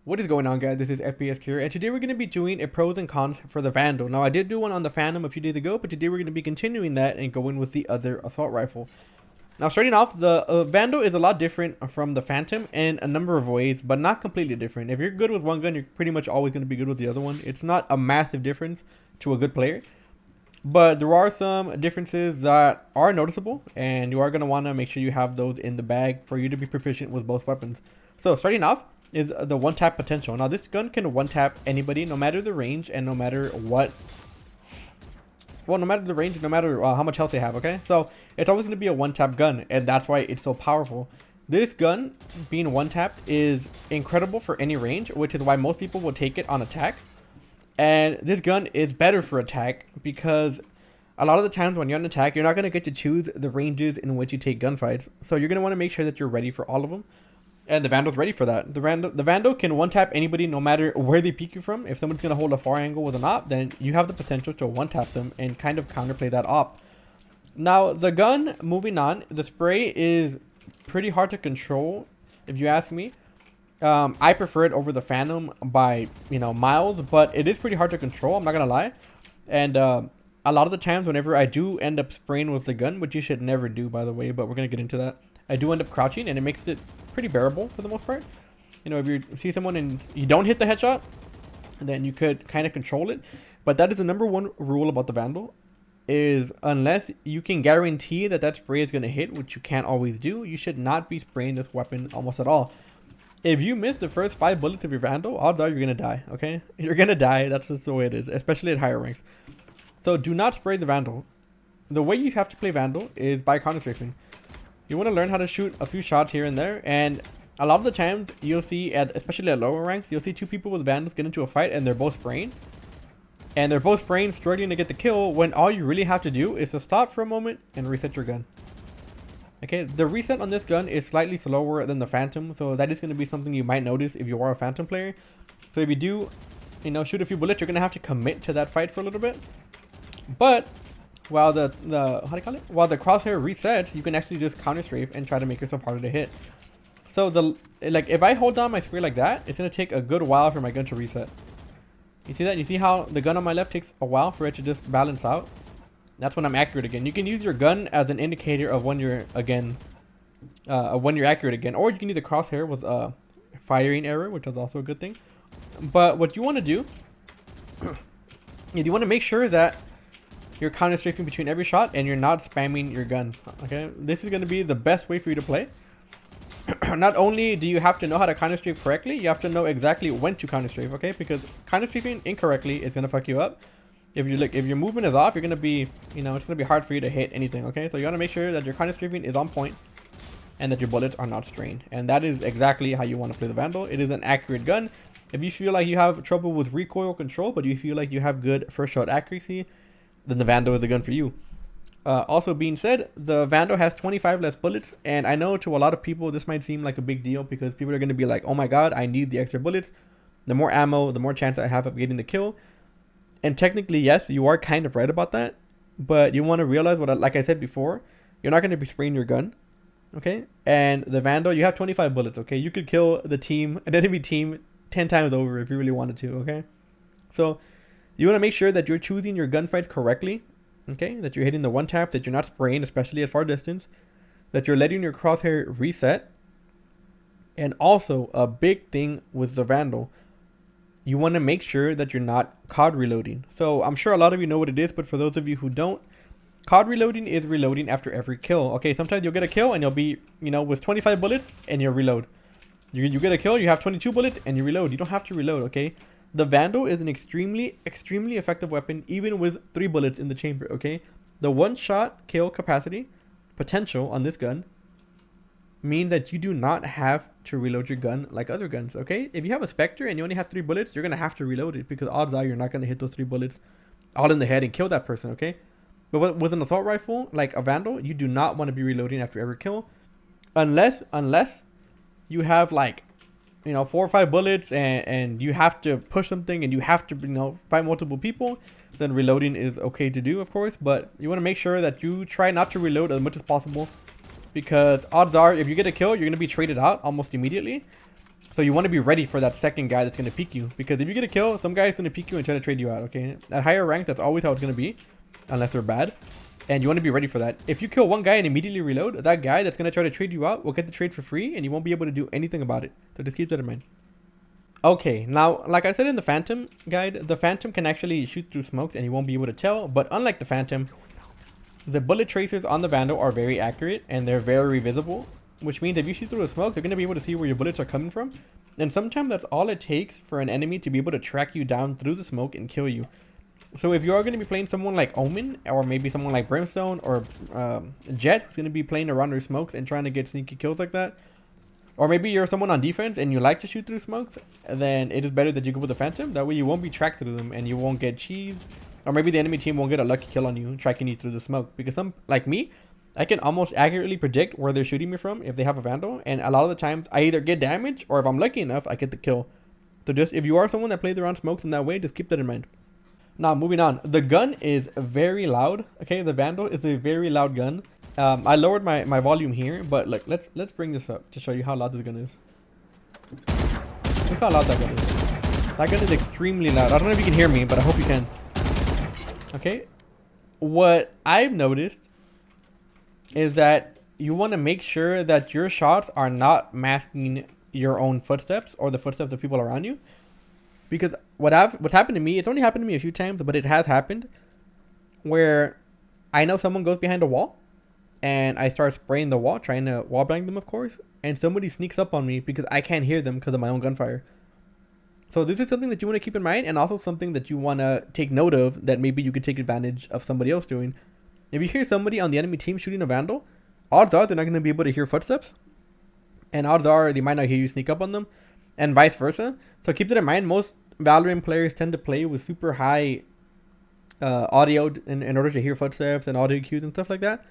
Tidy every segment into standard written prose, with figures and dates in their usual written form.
What is going on, guys? This is FPS Cure, and today we're going to be doing a pros and cons for the Vandal. Now, I did do one on the Phantom a few days ago, but today we're going to be continuing that and going with the other assault rifle. Now, starting off, the Vandal is a lot different from the Phantom in a number of ways, but not completely different. If you're good with one gun, you're pretty much always going to be good with the other one. It's not a massive difference to a good player, but there are some differences that are noticeable, and you are going to want to make sure you have those in the bag for you to be proficient with both weapons. So, starting off, is the one tap potential. Now this gun can one tap anybody, no matter the range and no matter what. Well, no matter the range, no matter how much health they have. Okay, so it's always going to be a one tap gun, and that's why it's so powerful. This gun being one tapped is incredible for any range, which is why most people will take it on attack. And this gun is better for attack because a lot of the times when you're on attack, you're not going to get to choose the ranges in which you take gunfights. So you're going to want to make sure that you're ready for all of them. And the Vandal's ready for that. The Vandal can one-tap anybody no matter where they peek you from. If someone's going to hold a far angle with an op, then you have the potential to one-tap them and kind of counterplay that op. Now, the gun, moving on, the spray is pretty hard to control, if you ask me. I prefer it over the Phantom by, miles, but it is pretty hard to control, I'm not going to lie. And a lot of the times, whenever I do end up spraying with the gun, which you should never do, by the way, but we're going to get into that, I do end up crouching, and it makes it pretty bearable for the most part. If you see someone and you don't hit the headshot, then you could kind of control it. But that is the number one rule about the Vandal, is unless you can guarantee that that spray is going to hit, which you can't always do, you should not be spraying this weapon almost at all. If you miss the first 5 bullets of your Vandal, odds are you're going to die, okay? You're going to die, that's just the way it is, especially at higher ranks. So do not spray the Vandal. The way you have to play Vandal is by counter strafing. You want to learn how to shoot a few shots here and there, and a lot of the times you'll see, especially at lower ranks, you'll see two people with Vandals get into a fight and they're both spraying. And they're both spraying, struggling to get the kill, when all you really have to do is to stop for a moment and reset your gun. Okay, the reset on this gun is slightly slower than the Phantom, so that is going to be something you might notice if you are a Phantom player. So if you do, shoot a few bullets, you're going to have to commit to that fight for a little bit. But while the while the crosshair resets, you can actually just counter strafe and try to make yourself harder to hit. So if I hold down my spray like that, it's gonna take a good while for my gun to reset. You see that? You see how the gun on my left takes a while for it to just balance out? That's when I'm accurate again. You can use your gun as an indicator of when you're accurate again, or you can use the crosshair with firing error, which is also a good thing. But what you want to do is you want to make sure that you're counter strafing between every shot and you're not spamming your gun. Okay, this is going to be the best way for you to play. Not only do you have to know how to counter strafe correctly, you have to know exactly when to counter strafe. Okay, because counter strafing incorrectly is going to fuck you up. If your movement is off, you're going to be, it's going to be hard for you to hit anything. Okay, so you want to make sure that your counter strafing is on point and that your bullets are not strained. And that is exactly how you want to play the Vandal. It is an accurate gun. If you feel like you have trouble with recoil control, but you feel like you have good first shot accuracy, then the Vandal is the gun for you. Also being said, the Vandal has 25 less bullets, and I know to a lot of people this might seem like a big deal because people are going to be like, oh my god, I need the extra bullets. The more ammo, the more chance I have of getting the kill. And technically, yes, you are kind of right about that, but you want to realize like I said before, you're not going to be spraying your gun, okay? And the Vandal, you have 25 bullets, okay? You could kill an enemy team 10 times over if you really wanted to, okay? So you want to make sure that you're choosing your gunfights correctly, okay? That you're hitting the one tap, that you're not spraying, especially at far distance, that you're letting your crosshair reset. And also, a big thing with the Vandal, you want to make sure that you're not COD reloading. So I'm sure a lot of you know what it is, but for those of you who don't, COD reloading is reloading after every kill. Okay, sometimes you'll get a kill and you'll be, with 25 bullets and you'll reload. You get a kill, you have 22 bullets and you reload. You don't have to reload, okay? The Vandal is an extremely effective weapon, even with 3 bullets in the chamber, okay? The one-shot kill capacity potential on this gun means that you do not have to reload your gun like other guns, okay? If you have a Spectre and you only have 3 bullets, you're going to have to reload it because odds are you're not going to hit those 3 bullets all in the head and kill that person, okay? But with an assault rifle, like a Vandal, you do not want to be reloading after every kill unless you have 4 or 5 bullets and you have to push something and you have to fight multiple people, then reloading is okay to do, of course. But you want to make sure that you try not to reload as much as possible, because odds are if you get a kill, you're going to be traded out almost immediately. So you want to be ready for that second guy that's going to peek you. Because if you get a kill, some guy's going to peek you and try to trade you out, okay? At higher rank, that's always how it's going to be. Unless they're bad. And you want to be ready for that. If you kill one guy and immediately reload, that guy that's going to try to trade you out will get the trade for free. And you won't be able to do anything about it. So just keep that in mind. Okay, now, like I said in the Phantom guide, the Phantom can actually shoot through smokes and you won't be able to tell. But unlike the Phantom, the bullet tracers on the Vandal are very accurate and they're very visible. Which means if you shoot through a smoke, they're going to be able to see where your bullets are coming from. And sometimes that's all it takes for an enemy to be able to track you down through the smoke and kill you. So if you are going to be playing someone like Omen, or maybe someone like Brimstone, or Jet, who's going to be playing around their smokes and trying to get sneaky kills like that, or maybe you're someone on defense and you like to shoot through smokes, then it is better that you go with the Phantom. That way you won't be tracked through them and you won't get cheesed. Or maybe the enemy team won't get a lucky kill on you, tracking you through the smoke. Because some, like me, I can almost accurately predict where they're shooting me from if they have a Vandal. And a lot of the times, I either get damage, or if I'm lucky enough, I get the kill. So just, if you are someone that plays around smokes in that way, just keep that in mind. Now, moving on. The gun is very loud. Okay, the Vandal is a very loud gun. I lowered my volume here, but like, let's bring this up to show you how loud this gun is. Look how loud that gun is. That gun is extremely loud. I don't know if you can hear me, but I hope you can. Okay. What I've noticed is that you want to make sure that your shots are not masking your own footsteps or the footsteps of people around you. Because what's happened to me, it's only happened to me a few times, but it has happened where I know someone goes behind a wall and I start spraying the wall, trying to wall bang them, of course, and somebody sneaks up on me because I can't hear them because of my own gunfire. So this is something that you want to keep in mind, and also something that you want to take note of that maybe you could take advantage of somebody else doing. If you hear somebody on the enemy team shooting a Vandal, odds are they're not going to be able to hear footsteps, and odds are they might not hear you sneak up on them, and vice versa. So keep that in mind. Most Valorant players tend to play with super high audio in order to hear footsteps and audio cues and stuff like that.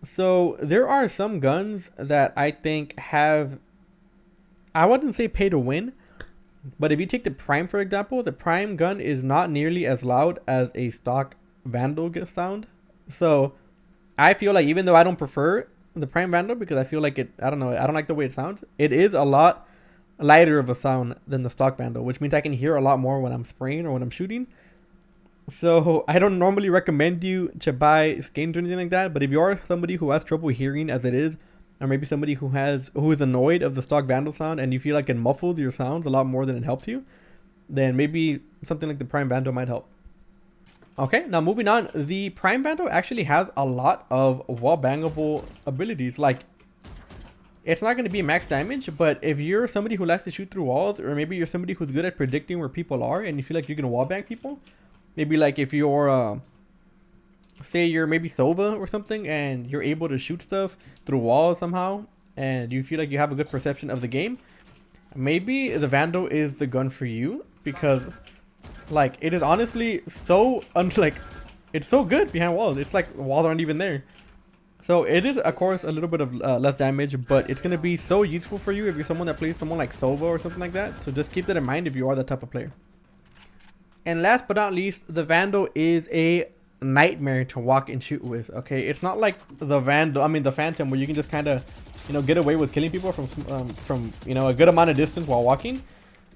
So there are some guns that I think have, I wouldn't say pay to win, but if you take the Prime, for example, the Prime gun is not nearly as loud as a stock Vandal sound. So I feel like, even though I don't prefer the Prime Vandal because I feel like it, I don't know, I don't like the way it sounds, it is a lot lighter of a sound than the stock Vandal, which means I can hear a lot more when I'm spraying or when I'm shooting. So I don't normally recommend you to buy skins or anything like that, but if you are somebody who has trouble hearing as it is, or maybe somebody who is annoyed of the stock Vandal sound and you feel like it muffles your sounds a lot more than it helps you, then maybe something like the Prime Vandal might help. Okay, now moving on, the Prime Vandal actually has a lot of wall bangable abilities. Like, it's not going to be max damage, but if you're somebody who likes to shoot through walls, or maybe you're somebody who's good at predicting where people are and you feel like you're going to wall bang people, maybe like if you're, say you're maybe Sova or something and you're able to shoot stuff through walls somehow and you feel like you have a good perception of the game, maybe the Vandal is the gun for you, because like it is honestly so it's so good behind walls. It's like walls aren't even there. So it is, of course, a little bit of less damage, but it's going to be so useful for you if you're someone that plays someone like Sova or something like that. So just keep that in mind if you are that type of player. And last but not least, the Vandal is a nightmare to walk and shoot with. Okay, it's not like the Phantom, where you can just kind of, get away with killing people from a good amount of distance while walking.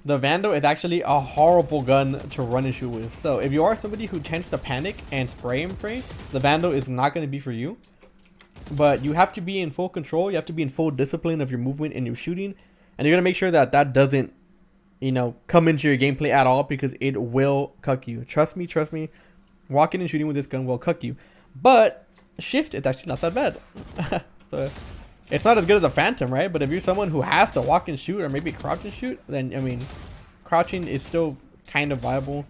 The Vandal is actually a horrible gun to run and shoot with. So if you are somebody who tends to panic and spray and pray, the Vandal is not going to be for you. But you have to be in full control. You have to be in full discipline of your movement and your shooting. And you're going to make sure that that doesn't, come into your gameplay at all, because it will cuck you. Trust me. Walking and shooting with this gun will cuck you. But shift, it's actually not that bad. So it's not as good as a Phantom, right? But if you're someone who has to walk and shoot, or maybe crouch and shoot, then, crouching is still kind of viable.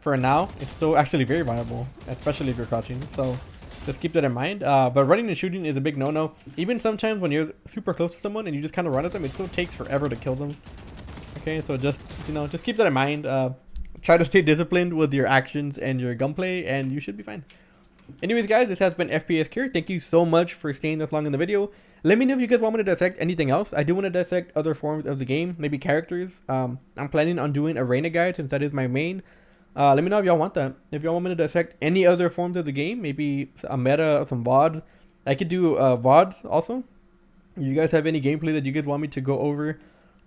For now, it's still actually very viable, especially if you're crouching. So just keep that in mind. But running and shooting is a big no-no. Even sometimes when you're super close to someone and you just kind of run at them, it still takes forever to kill them. Okay, so just keep that in mind. Try to stay disciplined with your actions and your gunplay, and you should be fine. Anyways, guys, this has been FPS Cure. Thank you so much for staying this long in the video. Let me know if you guys want me to dissect anything else. I do want to dissect other forms of the game, maybe characters. I'm planning on doing a Reina guide, since that is my main. Let me know if y'all want that. If y'all want me to dissect any other forms of the game, maybe a meta, some VODs. I could do VODs also. If you guys have any gameplay that you guys want me to go over,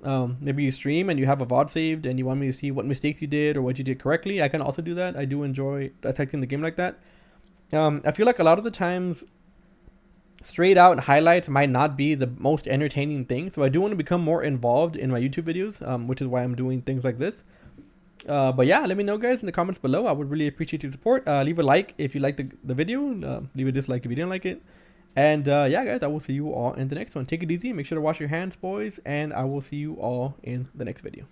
Maybe you stream and you have a VOD saved and you want me to see what mistakes you did or what you did correctly. I can also do that. I do enjoy dissecting the game like that. I feel like a lot of the times straight out highlights might not be the most entertaining thing. So I do want to become more involved in my YouTube videos, which is why I'm doing things like this. But yeah, let me know, guys, in the comments below. I would really appreciate your support. Leave a like if you like the video. Leave a dislike if you didn't like it. And yeah, guys, I will see you all in the next one. Take it easy. Make sure to wash your hands, boys. And I will see you all in the next video.